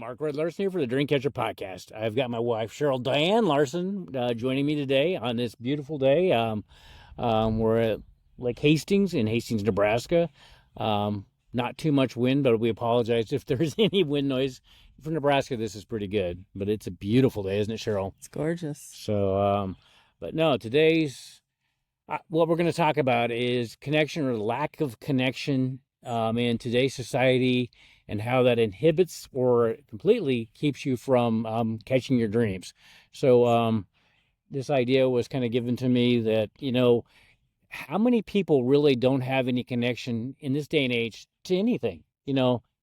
Mark Red Larsen here for the Dreamcatcher Podcast. I've got my wife, Cheryl Diane Larsen, joining me today on this beautiful day. We're at Lake Hastings in Hastings, Nebraska. Not too much wind, but we apologize if there's any wind noise. For Nebraska, this is pretty good, but it's a beautiful day, isn't it, Cheryl? It's gorgeous. So, but no, what we're going to talk about is connection or lack of connection in today's society, and how that inhibits or completely keeps you from catching your dreams. So this idea was kind of given to me that, how many people really don't have any connection in this day and age to anything,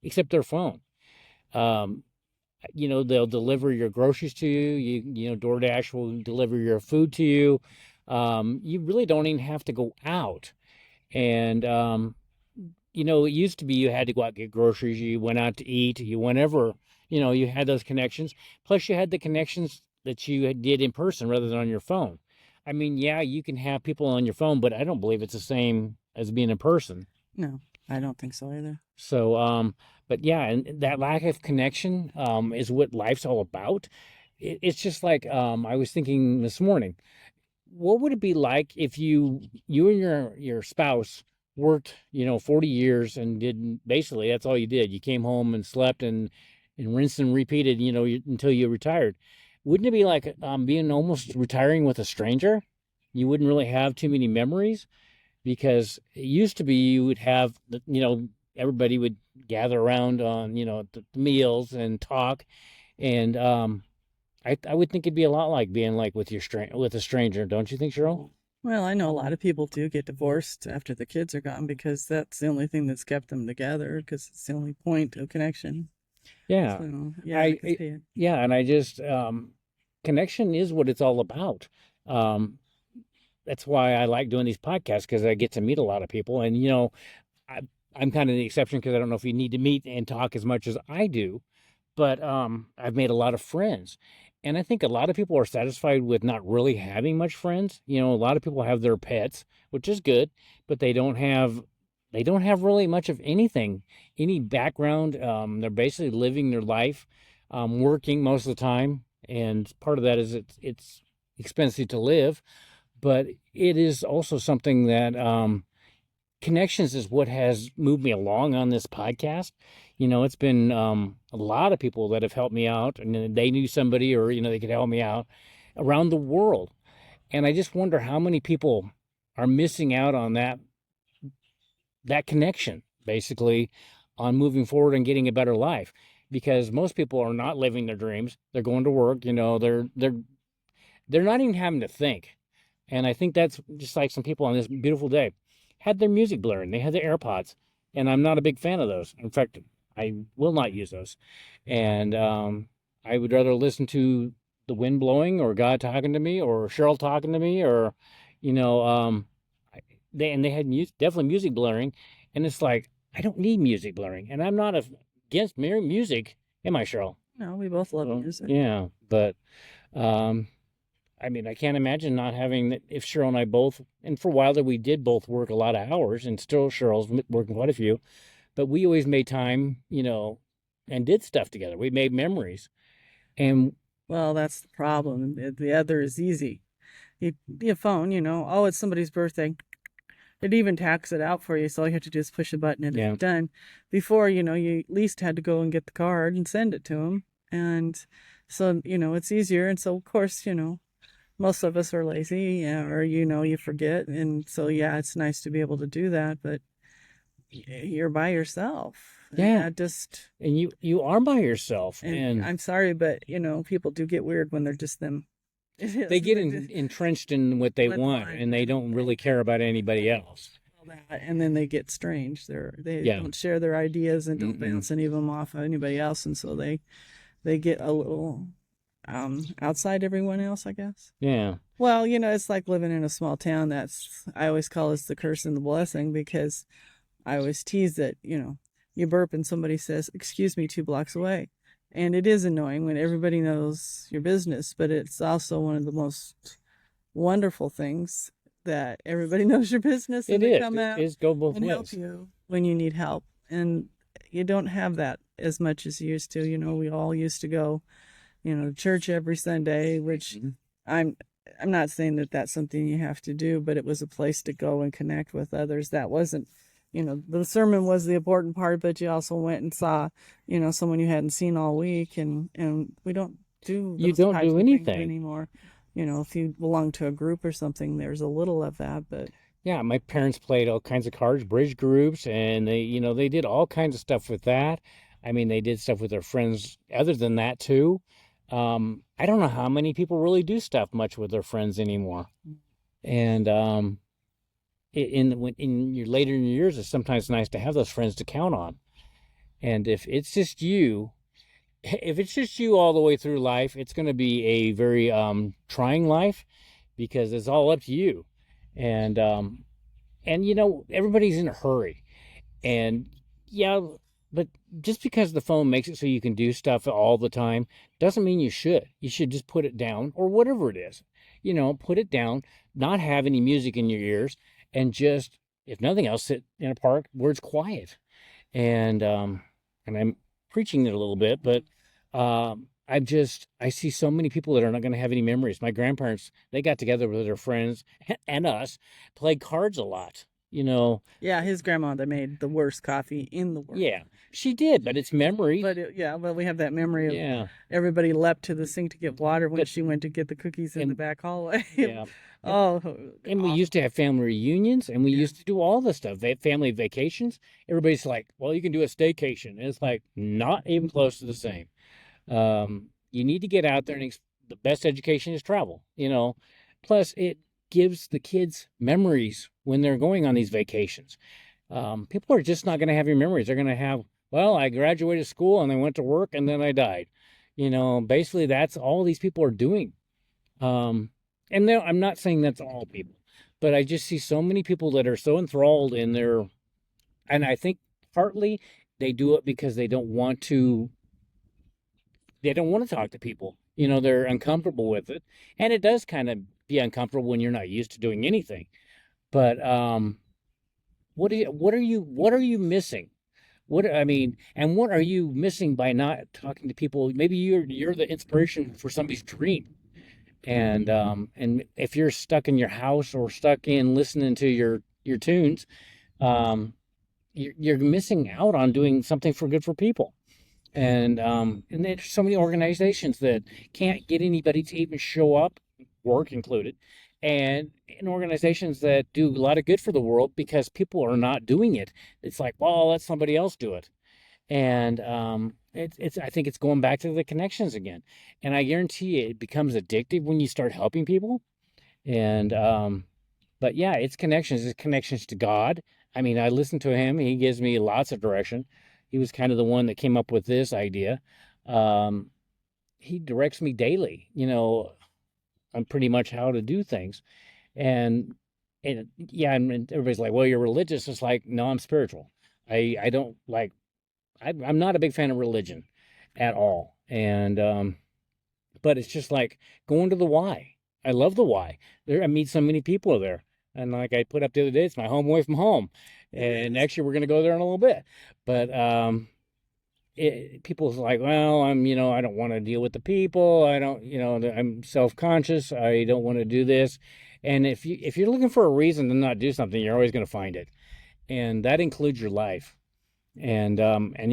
except their phone. They'll deliver your groceries to you. DoorDash will deliver your food to you. You really don't even have to go out. And, it used to be you had to go out and get groceries. You went out to eat. You had those connections. Plus, you had the connections that you did in person rather than on your phone. I mean, yeah, you can have people on your phone, but I don't believe it's the same as being in person. No, I don't think so either. So, but yeah, and that lack of connection is what life's all about. It's just like I was thinking this morning, what would it be like if you and your spouse worked, 40 years and basically that's all you did. You came home and slept and rinsed and repeated, until you retired. Wouldn't it be like being almost retiring with a stranger? You wouldn't really have too many memories, because it used to be you would have, everybody would gather around on, the meals and talk. And I would think it'd be a lot like being like with a stranger. Don't you think, Cheryl? Well, I know a lot of people do get divorced after the kids are gone, because that's the only thing that's kept them together, because it's the only point of connection. Yeah. So, yeah, and I just, connection is what it's all about. That's why I like doing these podcasts, because I get to meet a lot of people. And, I'm kind of the exception, because I don't know if you need to meet and talk as much as I do. But I've made a lot of friends. And I think a lot of people are satisfied with not really having much friends. A lot of people have their pets, which is good, but they don't have really much of anything, any background. They're basically living their life, working most of the time. And part of that is it's expensive to live, but it is also something that connections is what has moved me along on this podcast. It's been a lot of people that have helped me out, and they knew somebody, or, they could help me out around the world. And I just wonder how many people are missing out on that connection, basically, on moving forward and getting a better life, because most people are not living their dreams. They're going to work, they're not even having to think. And I think that's just like some people on this beautiful day had their music blaring. They had their AirPods, and I'm not a big fan of those. In fact, I will not use those. And I would rather listen to the wind blowing, or God talking to me, or Cheryl talking to me, or, they had definitely music blaring. And it's like, I don't need music blaring. And I'm not against music. Am I, Cheryl? No, we both love music. Yeah, but I can't imagine not having that. If Cheryl and I both, and for a while there we did both work a lot of hours, and still Cheryl's working quite a few, but we always made time, and did stuff together. We made memories. And well, that's the problem. The other is easy. Your phone, oh, it's somebody's birthday. It even tacks it out for you, so all you have to do is push a button and it's done. Before, you at least had to go and get the card and send it to them. And so, it's easier. And so, of course, most of us are lazy, or, you forget. And so, yeah, it's nice to be able to do that, but you're by yourself. Yeah. And you are by yourself. And I'm sorry, but, people do get weird when they're just them. They get entrenched in what they want, and they don't really care about anybody else. And then they get strange. They don't share their ideas and don't bounce any of them off of anybody else, and so they get a little outside everyone else, I guess. Yeah. Well, it's like living in a small town. I always call this the curse and the blessing, because I always tease that, you burp and somebody says, "Excuse me," 2 blocks away. And it is annoying when everybody knows your business, but it's also one of the most wonderful things that everybody knows your business. And they come out and go both ways. help you when you need help. And you don't have that as much as you used to. We all used to go, to church every Sunday, which I'm not saying that that's something you have to do, but it was a place to go and connect with others. That wasn't, the sermon was the important part, but you also went and saw, someone you hadn't seen all week, and we don't do those You don't types do of things anything. anymore. If you belong to a group or something, there's a little of that, but Yeah, my parents played all kinds of cards, bridge groups, and they did all kinds of stuff with that. I mean, they did stuff with their friends other than that too. I don't know how many people really do stuff much with their friends anymore. And in your later in your years, it's sometimes nice to have those friends to count on. And if it's just you all the way through life, it's going to be a very trying life because it's all up to you. And everybody's in a hurry. And yeah, but just because the phone makes it so you can do stuff all the time doesn't mean you should. You should just put it down, or whatever it is. Put it down, not have any music in your ears, and just, if nothing else, sit in a park where it's quiet. And I'm preaching it a little bit, but I see so many people that are not going to have any memories. My grandparents, they got together with their friends and us, played cards a lot. Yeah, his grandmother made the worst coffee in the world. Yeah, she did, but it's memory. But we have that memory of everybody leapt to the sink to get water when she went to get the cookies in the back hallway. Yeah. Oh, and we used to have family reunions, and we used to do all this stuff. Family vacations. Everybody's like, well, you can do a staycation. And it's like, not even close to the same. You need to get out there, and the best education is travel, Plus, it gives the kids memories when they're going on these vacations. People are just not going to have your memories. They're going to have, well, I graduated school and I went to work and then I died. Basically that's all these people are doing. And I'm not saying that's all people, but I just see so many people that are so enthralled in and I think partly they do it because they don't want to talk to people. They're uncomfortable with it. And it does kind of be uncomfortable when you're not used to doing anything. But what are you missing? What are you missing by not talking to people? Maybe you're the inspiration for somebody's dream. And if you're stuck in your house or stuck in listening to your tunes, you're missing out on doing something good for people. And there's so many organizations that can't get anybody to even show up, work included, and in organizations that do a lot of good for the world because people are not doing it. It's like, well, let somebody else do it. And I think it's going back to the connections again. And I guarantee you, it becomes addictive when you start helping people. And but yeah, it's connections. It's connections to God. I mean, I listen to him. He gives me lots of direction. He was kind of the one that came up with this idea. He directs me daily, on pretty much how to do things. And yeah, and everybody's like, well, you're religious. It's like, no, I'm spiritual. I don't like, I'm not a big fan of religion at all. And, but it's just like going to the Y. I love the Y. I meet so many people there. And like I put up the other day, it's my home away from home. And next year we're going to go there in a little bit. But people's like, well, I don't want to deal with the people. I don't, I'm self-conscious. I don't want to do this. And if you're looking for a reason to not do something, you're always going to find it. And that includes your life. And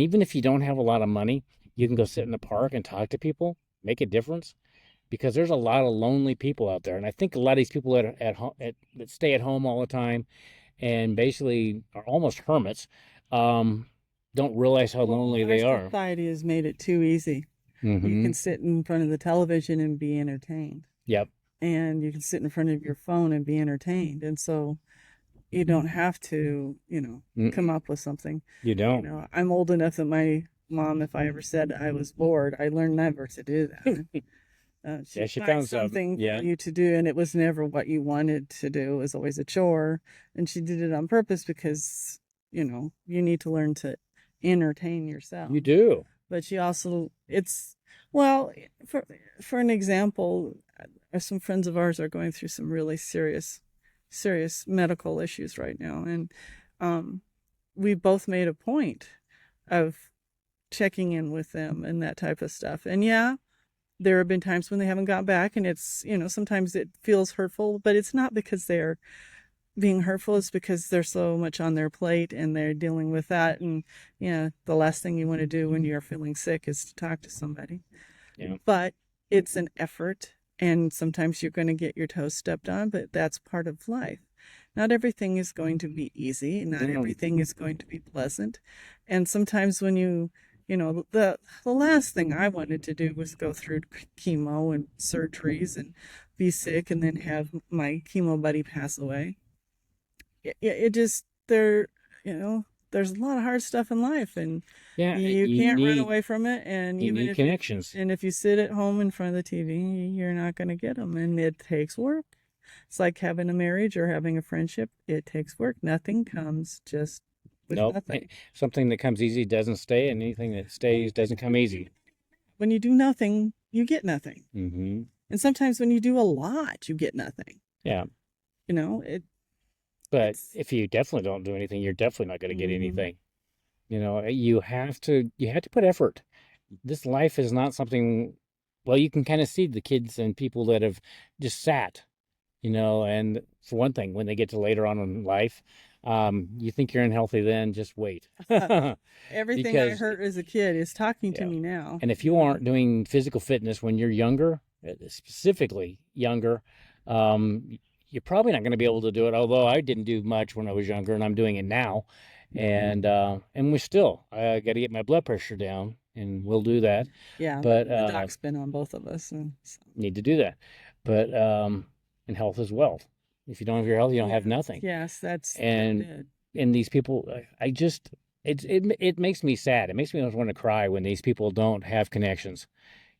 even if you don't have a lot of money, you can go sit in the park and talk to people, make a difference. Because there's a lot of lonely people out there. And I think a lot of these people that stay at home all the time and basically are almost hermits, don't realize how lonely they are. Society has made it too easy. Mm-hmm. You can sit in front of the television and be entertained. Yep. And you can sit in front of your phone and be entertained. And so you don't have to, come up with something. You don't. I'm old enough that my mom, if I ever said I was bored, I learned never to do that. She found something for you to do, and it was never what you wanted to do. It was always a chore, and she did it on purpose because, you need to learn to entertain yourself. You do. But she also, for an example, some friends of ours are going through some really serious medical issues right now, and we both made a point of checking in with them and that type of stuff. And yeah, there have been times when they haven't got back, and it's, sometimes it feels hurtful, but it's not because they're being hurtful. It's because there's so much on their plate and they're dealing with that. And the last thing you want to do when you're feeling sick is to talk to somebody. Yeah. But it's an effort, and sometimes you're going to get your toes stepped on, but that's part of life. Not everything is going to be easy. Not everything is going to be pleasant. And sometimes when the last thing I wanted to do was go through chemo and surgeries and be sick and then have my chemo buddy pass away. It just, there's a lot of hard stuff in life, and you can't run away from it. And you need connections. And if you sit at home in front of the TV, you're not going to get them, and it takes work. It's like having a marriage or having a friendship. It takes work. Nothing comes just with nothing. Something that comes easy doesn't stay, and anything that stays doesn't come easy. When you do nothing, you get nothing. Mm-hmm. And sometimes when you do a lot, you get nothing. Yeah. But if you definitely don't do anything, you're definitely not going to get anything. You have to put effort. This life is not something, well, you can kind of see the kids and people that have just sat, and for one thing, when they get to later on in life, you think you're unhealthy then, just wait. Everything I heard as a kid is talking to me now. And if you aren't doing physical fitness when you're younger, specifically younger, you're probably not going to be able to do it. Although I didn't do much when I was younger, and I'm doing it now. And we still, I got to get my blood pressure down, and we'll do that. Yeah, but the doc's been on both of us. Need to do that. But and health is wealth. If you don't have your health, you don't have nothing. Yes, and these people, it makes me sad. It makes me almost want to cry when these people don't have connections.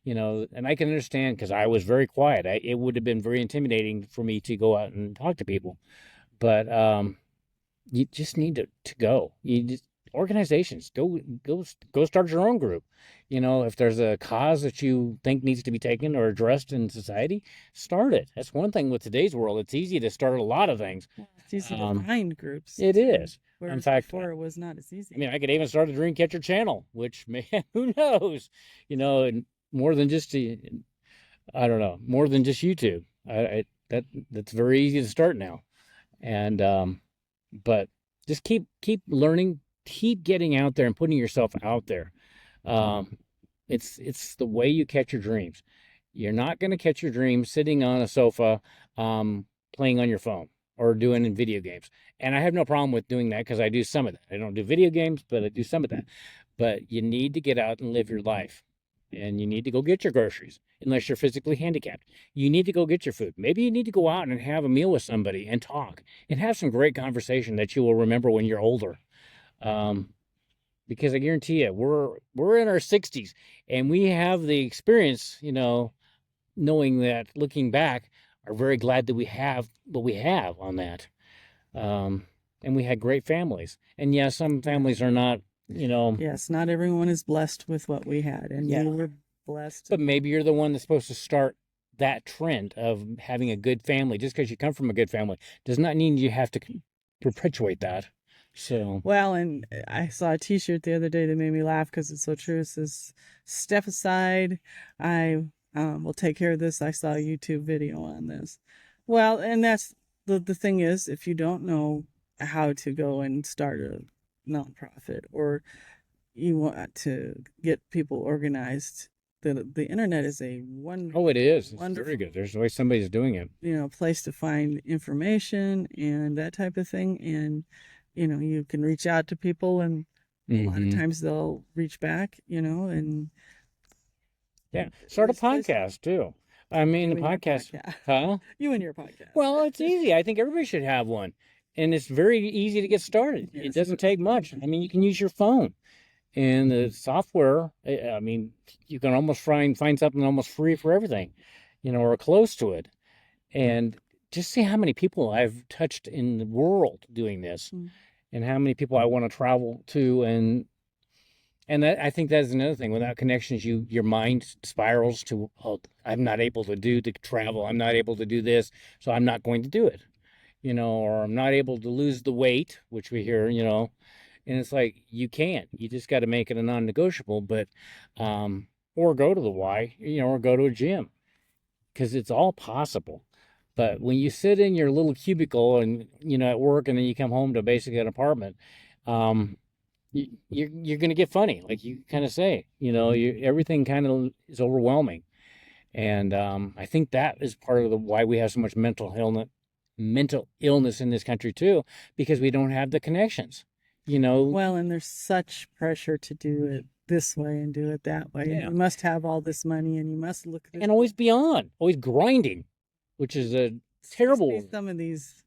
And I can understand, because I was very quiet. It would have been very intimidating for me to go out and talk to people. But you just need to go. Organizations, go start your own group. If there's a cause that you think needs to be taken or addressed in society, start it. That's one thing with today's world. It's easy to start a lot of things. It's easy to find groups. It is. In fact, before it was not as easy. I mean, I could even start a Dreamcatcher channel, which, man, who knows? And more than just more than just YouTube. That's very easy to start now. And but just keep learning, keep getting out there and putting yourself out there. It's the way you catch your dreams. You're not going to catch your dreams sitting on a sofa playing on your phone or doing video games. And I have no problem with doing that, because I do some of that. I don't do video games, but I do some of that. But you need to get out and live your life. And you need to go get your groceries, unless you're physically handicapped. You need to go get your food. Maybe you need to go out and have a meal with somebody and talk and have some great conversation that you will remember when you're older. Because I guarantee you, we're in our 60s, and we have the experience, knowing that, looking back, are very glad that we have what we have on that. And we had great families. And yeah, some families are not, Yes, not everyone is blessed with what we had, and you were blessed. But maybe you're the one that's supposed to start that trend of having a good family. Just because you come from a good family does not mean you have to perpetuate that. So well, and I saw a T-shirt the other day that made me laugh because it's so true. It says, "Step aside. I will take care of this. I saw a YouTube video on this." Well, and that's the thing is, if you don't know how to go and start a nonprofit, or you want to get people organized, the internet is a wonderful. Oh, it is. It's very good. There's always somebody's doing it. Place to find information and that type of thing, and you can reach out to people, and a lot of times they'll reach back. And start a podcast too. I mean, the podcast, huh? You and your podcast. Well, it's easy. I think everybody should have one. And it's very easy to get started. Yes. It doesn't take much. I mean, you can use your phone. And the software, I mean, you can almost find something almost free for everything, or close to it. And just see how many people I've touched in the world doing this, and how many people I want to travel to. And that, I think that's another thing. Without connections, your mind spirals to, I'm not able to travel. I'm not able to do this, so I'm not going to do it. Or I'm not able to lose the weight, which we hear, And it's like, you can't. You just got to make it a non-negotiable, but, or go to the Y, or go to a gym, because it's all possible. But when you sit in your little cubicle and, at work, and then you come home to basically an apartment, you're going to get funny, like you kind of say, everything kind of is overwhelming. And I think that is part of why we have so much mental illness in this country too, because we don't have the connections, Well, and there's such pressure to do it this way and do it that way. Yeah. You must have all this money, and you must look and always always grinding, which is a terrible. Some of these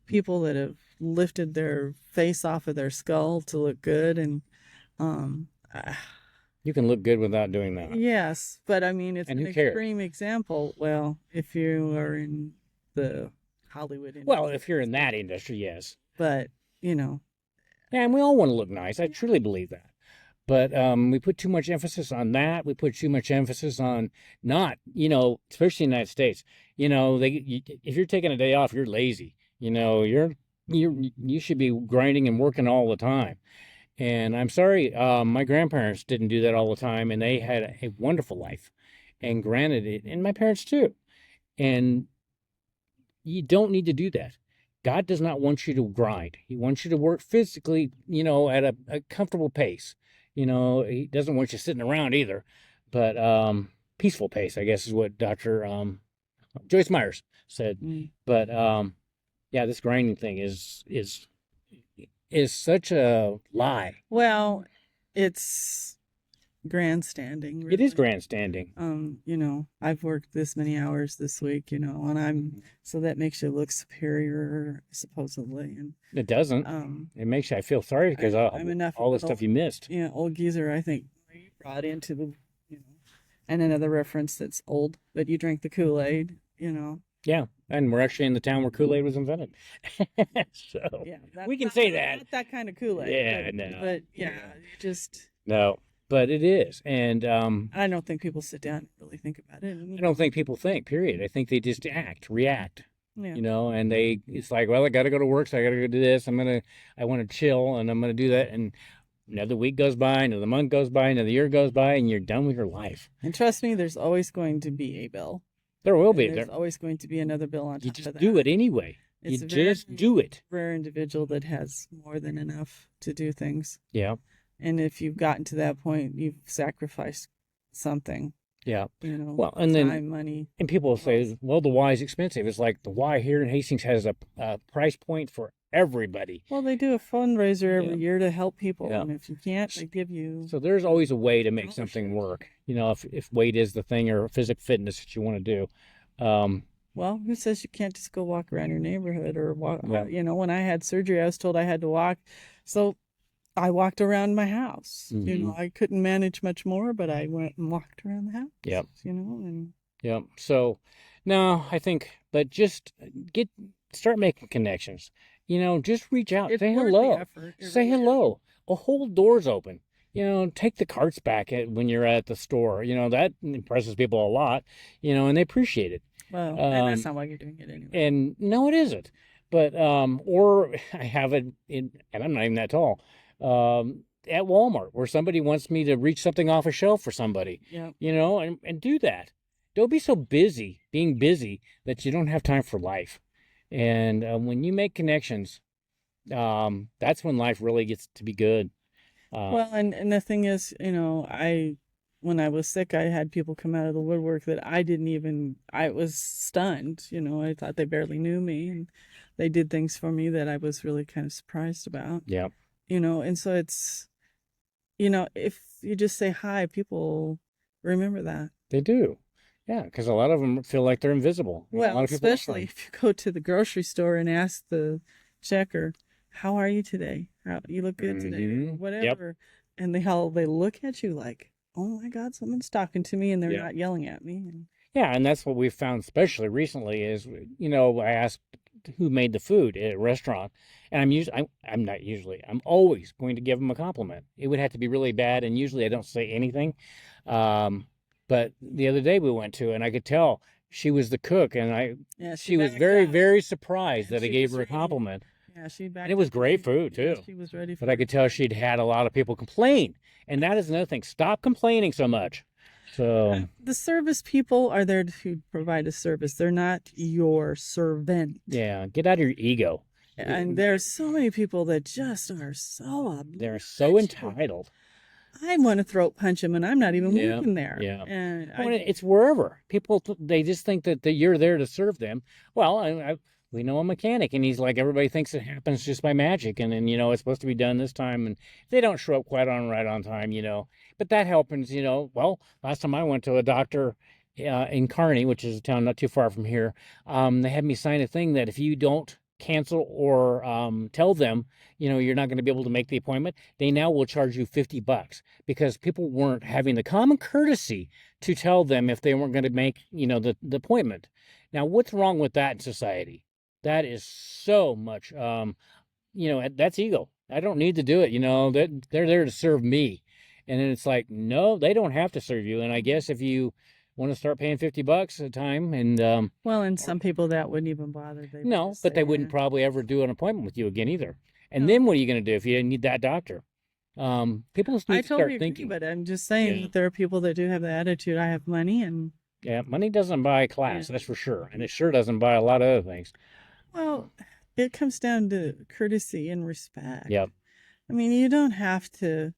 people that have lifted their face off of their skull to look good, and you can look good without doing that. Yes, but I mean, it's and an extreme example. Well, if you are in the Hollywood industry. Well, if you're in that industry, yes. But, Yeah, and we all want to look nice. I truly believe that. But we put too much emphasis on that. We put too much emphasis on not, especially in the United States. If you're taking a day off, you're lazy. You should be grinding and working all the time. And I'm sorry, my grandparents didn't do that all the time, and they had a wonderful life. And granted it, and my parents too. And you don't need to do that. God does not want you to grind. He wants you to work physically, at a comfortable pace. He doesn't want you sitting around either, but peaceful pace, I guess, is what Dr. Joyce Myers said. But yeah, this grinding thing is such a lie. Well, it's grandstanding. Really. It is grandstanding. I've worked this many hours this week, and so that makes you look superior, supposedly. And it doesn't. It makes you, I feel sorry because all the stuff you missed. Yeah, old geezer, I think, brought into the, and another reference that's old, but you drank the Kool-Aid, Yeah, and we're actually in the town where Kool-Aid was invented. So yeah, we can say that. Not that kind of Kool-Aid. Yeah, but yeah, just... No, but it is. And I don't think people sit down and really think about it. I don't think people think, period. I think they just react. Yeah. And it's like, well, I got to go to work, so I got to go do this. I want to chill, and I'm going to do that. And another week goes by, another month goes by, another year goes by, and you're done with your life. And trust me, there's always going to be a bill. There will be. There's always going to be another bill on top of that. You just do it anyway. You just do it. Rare individual that has more than enough to do things. Yeah. And if you've gotten to that point, you've sacrificed something. Yeah. Well, and then time, money. And people will say, well, the Y is expensive. It's like the Y here in Hastings has a price point for everybody. Well, they do a fundraiser every year to help people. Yeah. And if you can't, they give you... So there's always a way to make something work. If weight is the thing, or physical fitness that you want to do. Well, who says you can't just go walk around your neighborhood or walk? Yeah. When I had surgery, I was told I had to walk. So I walked around my house. Mm-hmm. I couldn't manage much more, but I went and walked around the house. Yep. And yep. So no, I think, but just start making connections. Just reach out, say hello, say hello. A whole door's open. Take the carts back when you're at the store. That impresses people a lot. And they appreciate it. Well, and that's not why you're doing it anyway. And no, it isn't. But or I have it in, and I'm not even that tall. At Walmart, where somebody wants me to reach something off a shelf for somebody. Yeah. And do that. Don't be so being busy that you don't have time for life. And when you make connections, that's when life really gets to be good. Well, and the thing is, when I was sick, I had people come out of the woodwork that I was stunned. I thought they barely knew me, and they did things for me that I was really kind of surprised about. Yeah. And so it's, if you just say hi, people remember that. They do. Yeah, because a lot of them feel like they're invisible. Well, especially if you go to the grocery store and ask the checker, how are you today? You look good today, or whatever. Yep. And they look at you like, oh my God, someone's talking to me, and they're not yelling at me. Yeah, and that's what we've found, especially recently, is, I asked who made the food at a restaurant, and I'm always going to give them a compliment. It would have to be really bad, and usually I don't say anything. But the other day we went to, and I could tell she was the cook, and she was very, very surprised that I gave her a compliment. Yeah, she backed And it was up and great food too. she was ready for But I it. could tell she'd had a lot of people complain. And that is another thing. Stop complaining so much. So The service people are there to provide a service. They're not your servant. yeah, get out of your ego. And there's so many people that just are so obnoxious. They're so entitled. I want to throat punch them, and I'm not even working there. Yeah. And Well, it's wherever. People, they just think that you're there to serve them. Well, we know a mechanic, and he's like, everybody thinks it happens just by magic. And then, it's supposed to be done this time. And they don't show up right on time, But that happens, Well, last time I went to a doctor in Kearney, which is a town not too far from here, they had me sign a thing that if you don't cancel or tell them, you're not going to be able to make the appointment, they now will charge you $50 because people weren't having the common courtesy to tell them if they weren't going to make, the appointment. Now, what's wrong with that in society? That is so much, that's ego. I don't need to do it. They're there to serve me. And then it's like, no, they don't have to serve you. And I guess if you want to start paying $50 a time and and some people that wouldn't even bother. No, but they wouldn't probably ever do an appointment with you again either. And then what are you going to do if you need that doctor? People need to start thinking. But I'm just saying that there are people that do have the attitude. I have money, and money doesn't buy class, that's for sure, and it sure doesn't buy a lot of other things. Well, it comes down to courtesy and respect. Yep. I mean, you don't have to,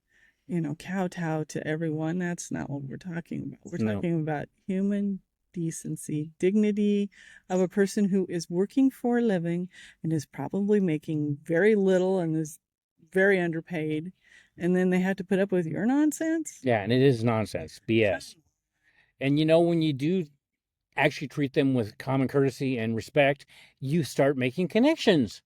kowtow to everyone. That's not what we're talking about. We're talking about human decency, dignity of a person who is working for a living and is probably making very little and is very underpaid. And then they have to put up with your nonsense. Yeah, and it is nonsense, BS. And when you do actually treat them with common courtesy and respect, you start making connections.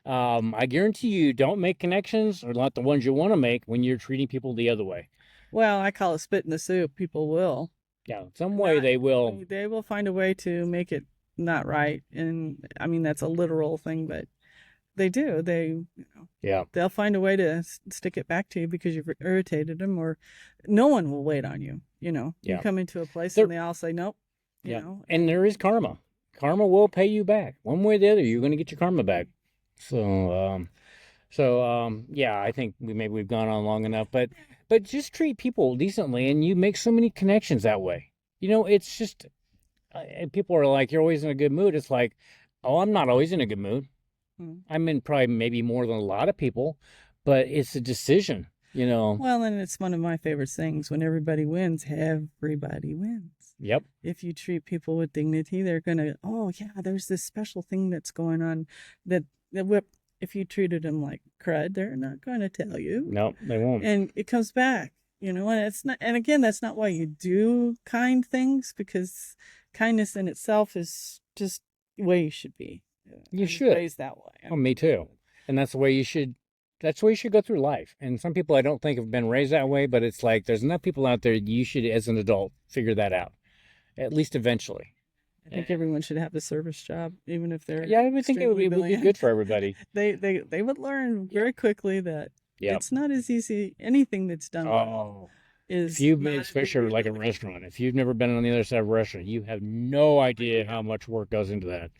I guarantee you don't make connections, or not the ones you want to make, when you're treating people the other way. Well, I call it spit in the soup. People will. Yeah, some way they will. They will find a way to make it not right. And I mean, that's a literal thing, but they do. They'll find a way to stick it back to you because you've irritated them, or no one will wait on you. You come into a place and they all say, nope. And there is karma. Karma will pay you back one way or the other. You're going to get your karma back. So, I think we've gone on long enough, but just treat people decently, and you make so many connections that way. It's just, and people are like, you're always in a good mood. It's like, oh, I'm not always in a good mood. I'm in probably maybe more than a lot of people, but it's a decision, Well, and it's one of my favorite things. When everybody wins, everybody wins. Yep. If you treat people with dignity, they're going to, oh, yeah, there's this special thing that's going on that if you treated them like crud, they're not going to tell you. No, they won't. And it comes back, and it's not, and again, that's not why you do kind things, because kindness in itself is just the way you should be. You should. Raised that way. Oh, me too. And that's the way you should go through life. And some people I don't think have been raised that way, but it's like there's enough people out there, you should, as an adult, figure that out, at least eventually. I think everyone should have a service job, even if they're I would think it would be good for everybody. They would learn very quickly that it's not as easy. Anything that's done is. If you've been, especially like a restaurant, if you've never been on the other side of a restaurant, you have no idea how much work goes into that.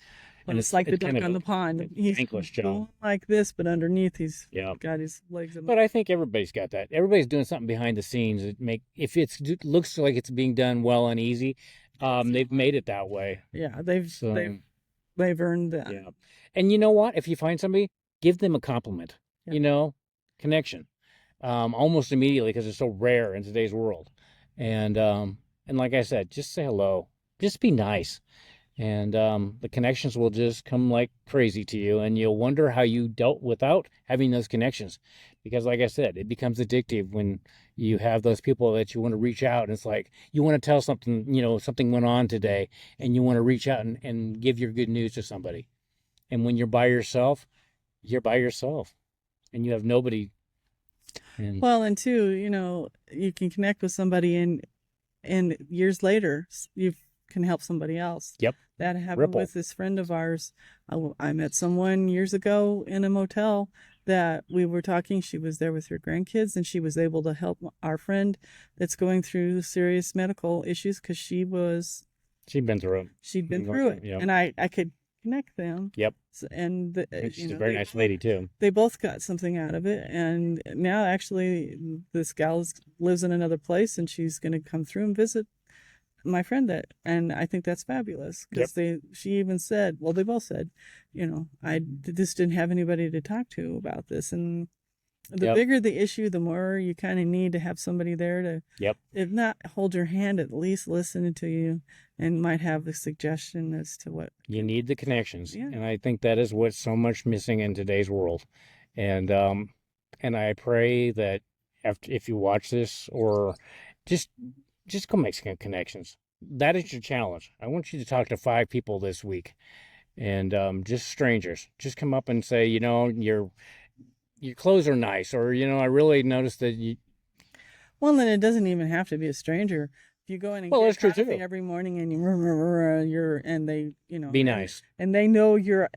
And it's like the duck on the pond. He's thankless job. going like this, but underneath he's got his legs in. But I think everybody's got that. Everybody's doing something behind the scenes that if it looks like it's being done well and easy, they've made it that way. Yeah, they've earned that. Yeah, and you know what? If you find somebody, give them a compliment. Connection, almost immediately, because it's so rare in today's world. And like I said, just say hello. Just be nice. And the connections will just come like crazy to you, and you'll wonder how you dealt without having those connections. Because like I said, it becomes addictive when you have those people that you want to reach out, and it's like you want to tell something, something went on today, and you want to reach out and give your good news to somebody. And when you're by yourself, and you have nobody. And two, you can connect with somebody, and years later, you can help somebody else. Yep. That happened with this friend of ours. I met someone years ago in a motel that we were talking. She was there with her grandkids, and she was able to help our friend that's going through serious medical issues because she'd been through it. She'd been through it. Yep. And I could connect them. Yep. And She's a very nice lady too. They both got something out of it, and now actually this gal lives in another place, and she's going to come through and visit my friend and I think that's fabulous because she even said, well, they both said, I just didn't have anybody to talk to about this, and the bigger the issue, the more you kind of need to have somebody there to, if not hold your hand, at least listen to you and might have a suggestion as to what. You need the connections. Yeah. And I think that is what's so much missing in today's world. And I pray that if you watch this or just go make some connections. That is your challenge. I want you to talk to 5 people this week and just strangers. Just come up and say, your clothes are nice, or, I really noticed that you... Well, then it doesn't even have to be a stranger. If you go in and get coffee every morning and and they, Be nice. And they know your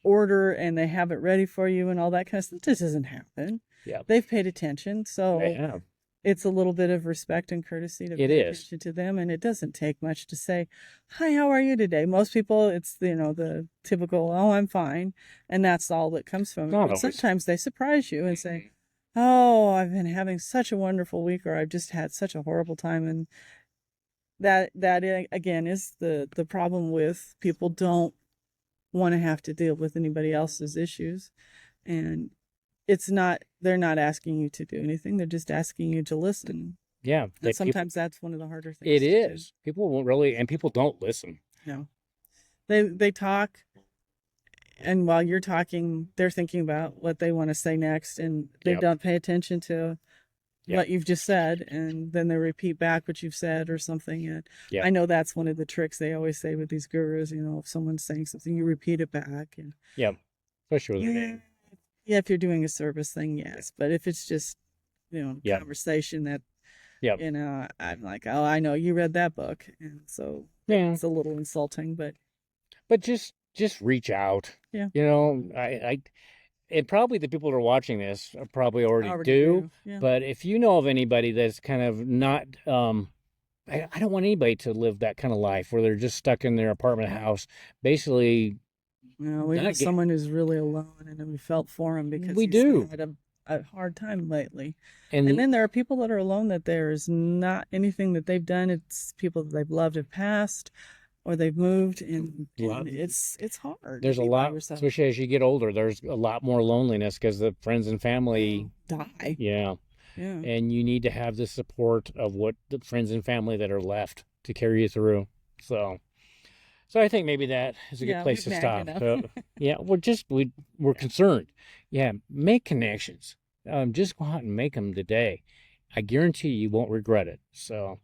order and they have it ready for you and all that kind of stuff. This doesn't happen. Yeah. They've paid attention, so they have. It's a little bit of respect and courtesy to pay attention to them, and it doesn't take much to say, "Hi, how are you today?" Most people, it's the typical, "Oh, I'm fine," and that's all that comes from it. But sometimes they surprise you and say, "Oh, I've been having such a wonderful week," or "I've just had such a horrible time," and that again is the problem with people don't want to have to deal with anybody else's issues, and they're not asking you to do anything. They're just asking you to listen. Yeah. And sometimes that's one of the harder things. It is. People won't really, and people don't listen. No. They talk, and while you're talking, they're thinking about what they want to say next, and they don't pay attention to what you've just said, and then they repeat back what you've said or something. And I know that's one of the tricks they always say with these gurus, if someone's saying something, you repeat it back. And especially with their name. Yeah, if you're doing a service thing, yes. But if it's just, conversation that, I'm like, oh, I know you read that book. And so it's a little insulting, but just reach out. Yeah. And probably the people that are watching this probably already do. Yeah. But if you know of anybody that's kind of not, I don't want anybody to live that kind of life where they're just stuck in their apartment house, basically. We have someone who's really alone, and we felt for him because he's had a hard time lately. And then there are people that are alone that there's not anything that they've done. It's people that they've loved have passed, or they've moved, and it's hard. There's a lot, especially as you get older. There's a lot more loneliness because the friends and family die. Yeah. And you need to have the support of what the friends and family that are left to carry you through. So I think maybe that is a good place to stop. We're concerned. Yeah, make connections. Just go out and make them today. I guarantee you won't regret it. So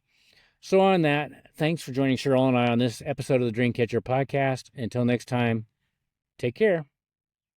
on that, thanks for joining Cheryl and I on this episode of the Dreamcatcher Podcast. Until next time, take care.